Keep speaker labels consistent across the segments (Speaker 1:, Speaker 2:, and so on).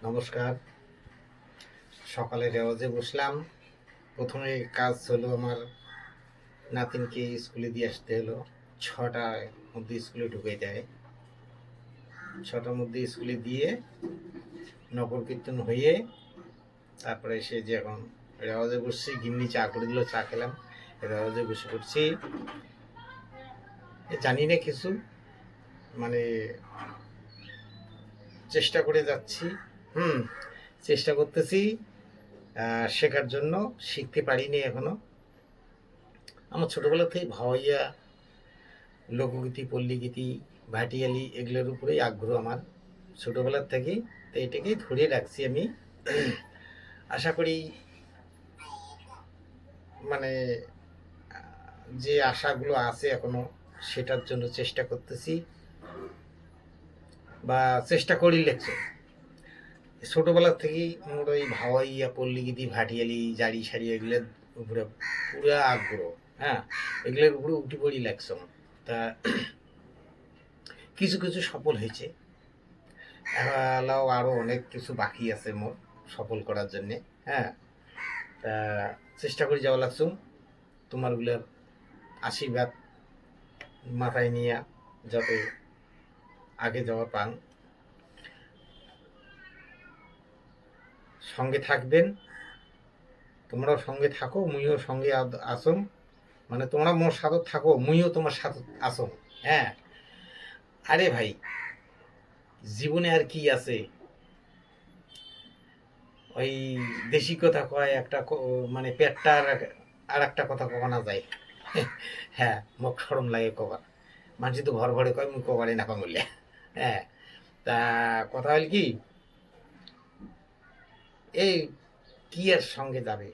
Speaker 1: নমস্কার। সকালে রেওয়াজে বসলাম। প্রথমে কাজ হলো আমার নাতিনকে স্কুলে দিয়ে আসতে হলো। ৬টার মধ্যে স্কুলে ঢুকে দেয়। ৬টার মধ্যে স্কুলে দিয়ে নগর কীর্তন হয়ে তারপরে এসে যে এখন রেওয়াজে বসছি, গিন্নি চা করে দিল, চা খেলাম, রেওয়াজে বসে পড়ছি। জানি না কিছু, মানে চেষ্টা করে যাচ্ছি, চেষ্টা করতেছি শেখার জন্য, শিখতে পারিনি এখনো। আমার ছোটবেলা থেকে ভাওয়াইয়া, লোকগীতি, পল্লীগীতি, ভাটিয়ালি এগুলোর উপরেই আগ্রহ আমার ছোটবেলার থেকেই। তো এটাকেই ধরে রাখছি আমি। আশা করি মানে যে আশাগুলো আছে এখনো, সেটার জন্য চেষ্টা করতেছি বা চেষ্টা করি লেখছে। ছোটবেলার থেকেই মোর ওই ভাওয়াইয়া, পল্লীগীতি, ভাটিয়ালি, জারি সারি এগুলোর উপরে পুরো আগ্রহ। এগুলোর উপরে উঠি পড়ি লাগছে। তা কিছু কিছু সফল হয়েছে, আরও অনেক কিছু বাকি আছে মোর সফল করার জন্যে। তা চেষ্টা করে যাওয়া লাগছো। তোমারগুলোর আশীর্বাদ মাথায় নিয়ে যাতে আগে যাওয়া পান, সঙ্গে থাকবেন। তোমরাও সঙ্গে থাকো, মুইও সঙ্গে আসো, মানে তোমরা মোর সাথে থাকো, মুইও তোমার সাথে আসো। আরে ভাই, জীবনে আর কি আছে? ওই দেশি কথা কয় একটা, মানে পেটটা আর একটা কথা কখনা যায়। মুখ সরম লাগে কবার, মানুষ তো ঘর ঘরে কয়, মুখ কবারে না পাঙ্গুলে। তা কথা হল কি, এই কি আর সঙ্গে যাবে?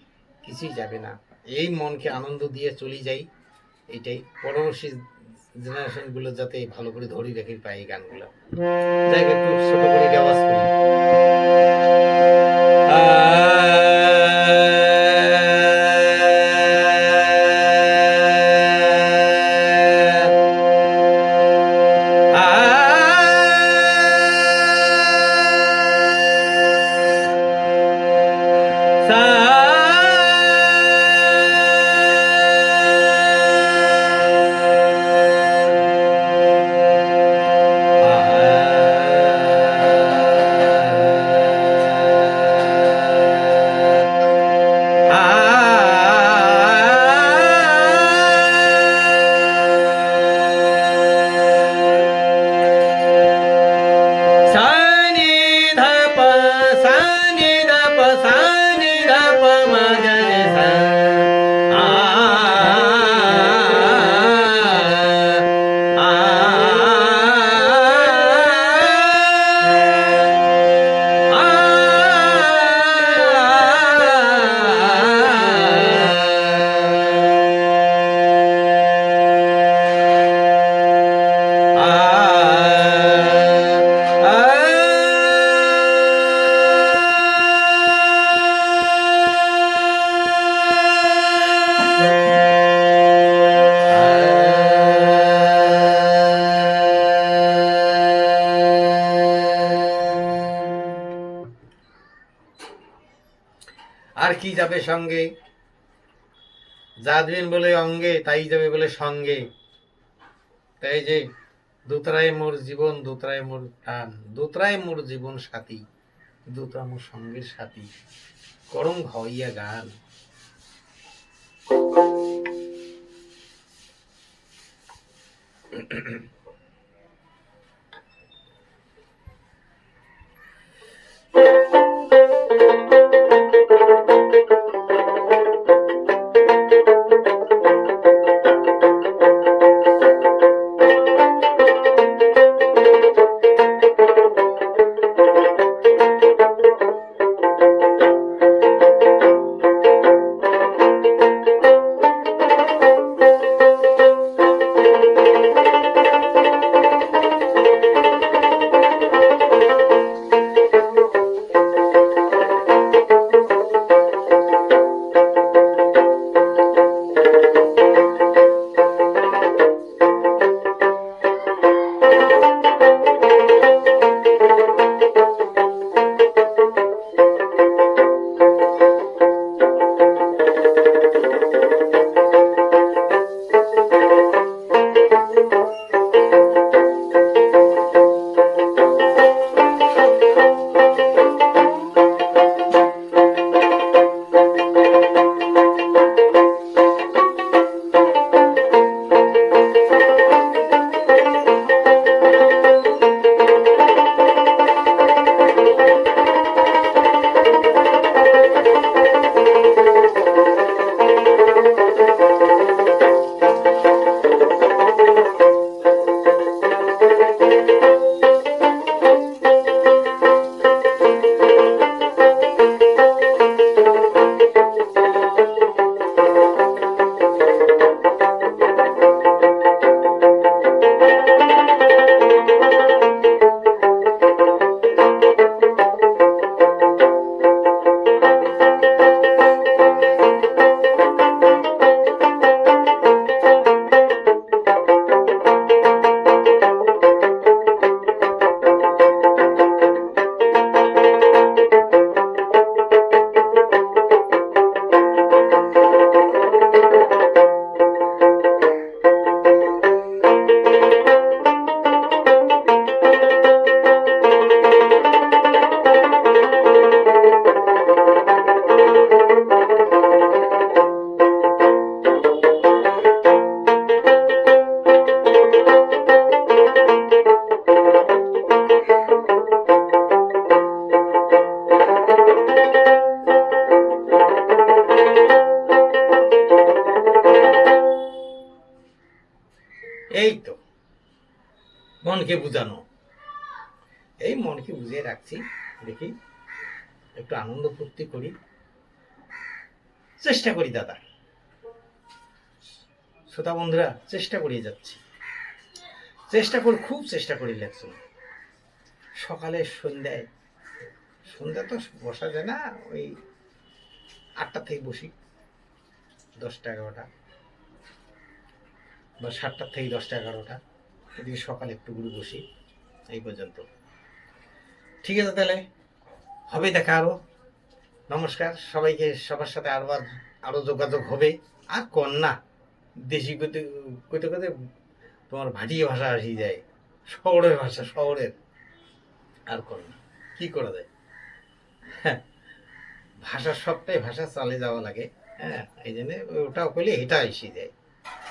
Speaker 1: কিছুই যাবে না। এই মনকে আনন্দ দিয়ে চলে যাই, এইটাই। পরবর্তী জেনারেশনগুলো যাতে ভালো করে ধরে রেখে পায় এই গানগুলো। যাই একটু ছোট করে আওয়াজ করি। আর কি যাবে সঙ্গে? যা দিবেন বলে অঙ্গে, তাই যাবে বলে সঙ্গে। তাই যে দোতরায় মোর জীবন, দোতরায় মোর টান, দোতরায় মোর জীবন সাথী, দোতরা মোর সঙ্গের সাথী, করম ভাইয়া গান। এই তো মনকে বুঝানো, এই মনকে বুঝিয়ে রাখছি, দেখি একটু আনন্দ ফুর্তি করি, চেষ্টা করি দাদা, শ্রোতা বন্ধুরা, চেষ্টা করে যাচ্ছি, চেষ্টা করি, খুব চেষ্টা করি লেখছো। সকালে সন্ধ্যায়, সন্ধ্যা তো বসা যায় না, ওই 8টা থেকে বসি, 10টা 11টা, বা 7টা থেকে 10টা 11টা, এদিকে সকালে একটু ঘুরে বসি, এই পর্যন্ত। ঠিক আছে, তাহলে হবে দেখা আরো। নমস্কার সবাইকে, সবার সাথে আরো যোগাযোগ হবে। আর কন্যা দেশি কইতে কইতে কইতে তোমার ভাটিয়ে ভাষা আসি যায়, শহরের ভাষা, শহরের। আর কন্যা কি করা যায়, হ্যাঁ, ভাষার সবটাই ভাষা চালে যাওয়া লাগে, হ্যাঁ, এই জন্য ওটাও কইলে এটা এসে যায়।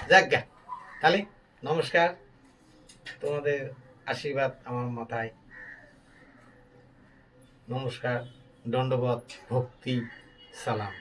Speaker 1: যাক গা, তাহলে নমস্কার, তোমাদের আশীর্বাদ আমার মাথায়, নমস্কার, দণ্ডবত, ভক্তি, সালাম।